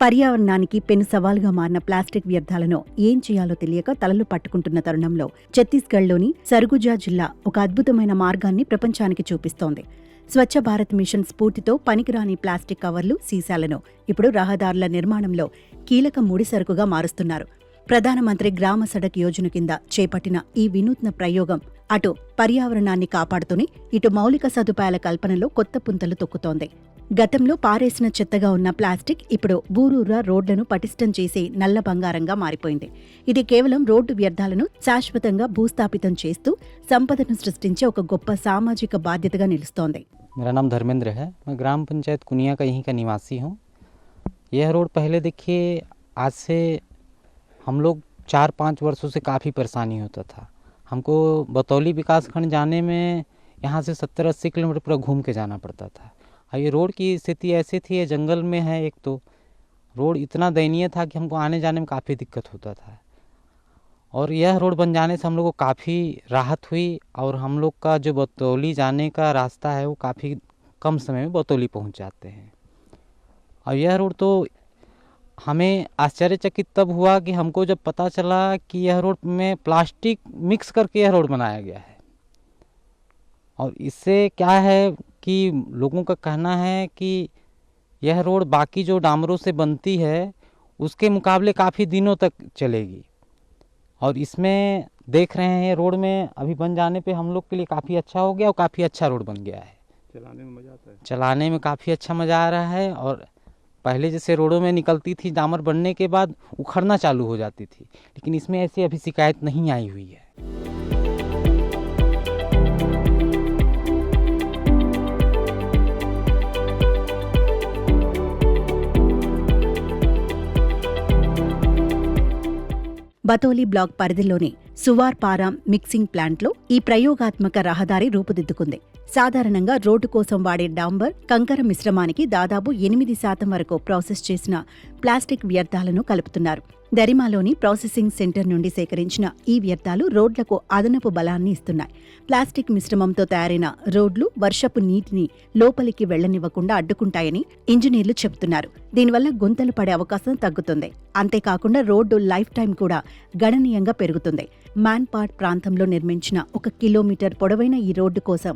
పర్యావరణానికి పెను సవాలుగా మారిన ప్లాస్టిక్ వ్యర్థాలను ఏం చేయాలో తెలియక తలలు పట్టుకుంటున్న తరుణంలో ఛత్తీస్గఢ్లోని సర్గుజా జిల్లా ఒక అద్భుతమైన మార్గాన్ని ప్రపంచానికి చూపిస్తోంది. స్వచ్ఛ భారత్ మిషన్ స్ఫూర్తితో పనికిరాని ప్లాస్టిక్ కవర్లు, సీసాలను ఇప్పుడు రహదారుల నిర్మాణంలో కీలక ముడిసరుకుగా మారుస్తున్నారు. ప్రధానమంత్రి గ్రామ సడక్ యోజన కింద చేపట్టిన ఈ వినూత్న ప్రయోగం అటు పర్యావరణాన్ని కాపాడుతూనే ఇటు మౌలిక సదుపాయాల కల్పనలో కొత్త పుంతలు తొక్కుతోంది. గతంలో పారేసిన చెత్తగా ఉన్న ప్లాస్టిక్ ఇప్పుడు ఊరూరా రోడ్లను పటిష్టం చేసే నల్ల బంగారంగా మారిపోయింది. ఇది కేవలం రోడ్డు వ్యర్థాలను శాశ్వతంగా భూస్థాపితం చేస్తూ సంపదను సృష్టించే ఒక గొప్ప సామాజిక బాధ్యతగా నిలుస్తోంది. मेरा नाम धर्मेंद्र है। मैं ग्राम पंचायत कुनिया का यहीं का निवासी हूँ। यह रोड पहले देखिए, आज से हम लोग 4-5 वर्षों से काफ़ी परेशानी होता था। हमको बतौली विकास खंड जाने में यहाँ से 70-80 किलोमीटर पूरा घूम के जाना पड़ता था। ये रोड की स्थिति ऐसी थी, ये जंगल में है, एक तो रोड इतना दयनीय था कि हमको आने जाने में काफ़ी दिक्कत होता था। और यह रोड बन जाने से हम लोग को काफ़ी राहत हुई और हम लोग का जो बतौली जाने का रास्ता है वो काफ़ी कम समय में बतौली पहुंच जाते हैं। और यह रोड तो हमें आश्चर्यचकित तब हुआ कि हमको जब पता चला कि यह रोड में प्लास्टिक मिक्स करके यह रोड बनाया गया है। और इससे क्या है कि लोगों का कहना है कि यह रोड बाकी जो डामरों से बनती है उसके मुकाबले काफ़ी दिनों तक चलेगी। और इसमें देख रहे हैं ये रोड में अभी बन जाने पे हम लोग के लिए काफ़ी अच्छा हो गया और काफ़ी अच्छा रोड बन गया है। चलाने में मज़ा आता है। चलाने में काफ़ी अच्छा मज़ा आ रहा है। और पहले जैसे रोडों में निकलती थी डामर बनने के बाद उखड़ना चालू हो जाती थी, लेकिन इसमें ऐसी अभी शिकायत नहीं आई हुई है। బతౌలి బ్లాక్ పరిధిలోని సువార్పారాం మిక్సింగ్ ప్లాంట్లో ఈ ప్రయోగాత్మక రహదారి రూపుదిద్దుకుంది. సాధారణంగా రోడ్డు కోసం వాడే డాంబర్, కంకర మిశ్రమానికి దాదాపు 8% వరకు ప్రాసెస్ చేసిన ప్లాస్టిక్ వ్యర్థాలను కలుపుతున్నారు. దరిమాలోని ప్రాసెసింగ్ సెంటర్ నుండి సేకరించిన ఈ వ్యర్థాలు రోడ్లకు అదనపు బలాన్ని ఇస్తున్నాయి. ప్లాస్టిక్ మిశ్రమంతో తయారైన రోడ్లు వర్షపు నీటిని లోపలికి వెళ్లనివ్వకుండా అడ్డుకుంటాయని ఇంజనీర్లు చెబుతున్నారు. దీనివల్ల గుంతలు పడే అవకాశం తగ్గుతుంది. అంతేకాకుండా రోడ్డు లైఫ్ టైం కూడా గణనీయంగా పెరుగుతుంది. మ్యాన్పాడ్ ప్రాంతంలో నిర్మించిన 1 కిలోమీటర్ పొడవైన ఈ రోడ్డు కోసం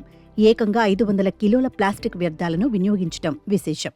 ఏకంగా 500 కిలోల ప్లాస్టిక్ వ్యర్థాలను వినియోగించడం విశేషం.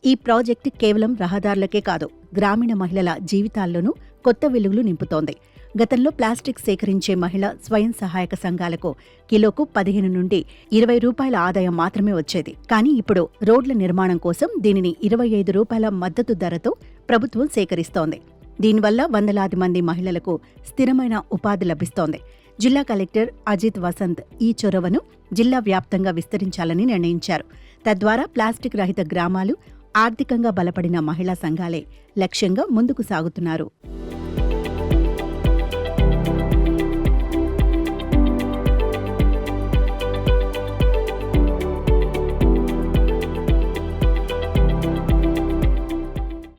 ఈ ప్రాజెక్టు కేవలం రహదారులకే కాదు, గ్రామీణ మహిళల జీవితాల్లోనూ కొత్త వెలుగులు నింపుతోంది. గతంలో ప్లాస్టిక్ సేకరించే మహిళ స్వయం సహాయక సంఘాలకు కిలోకు 15 నుండి 20 రూపాయల ఆదాయం మాత్రమే వచ్చేది. కానీ ఇప్పుడు రోడ్ల నిర్మాణం కోసం దీనిని 25 రూపాయల మద్దతు ధరతో ప్రభుత్వం సేకరిస్తోంది. దీనివల్ల వందలాది మంది మహిళలకు స్థిరమైన ఉపాధి లభిస్తోంది. జిల్లా కలెక్టర్ అజిత్ వసంత్ ఈ చొరవను జిల్లా వ్యాప్తంగా విస్తరించాలని నిర్ణయించారు. తద్వారా ప్లాస్టిక్ రహిత గ్రామాలు, ఆర్థికంగా బలపడిన మహిళా సంఘాలే లక్ష్యంగా ముందుకు సాగుతున్నారు.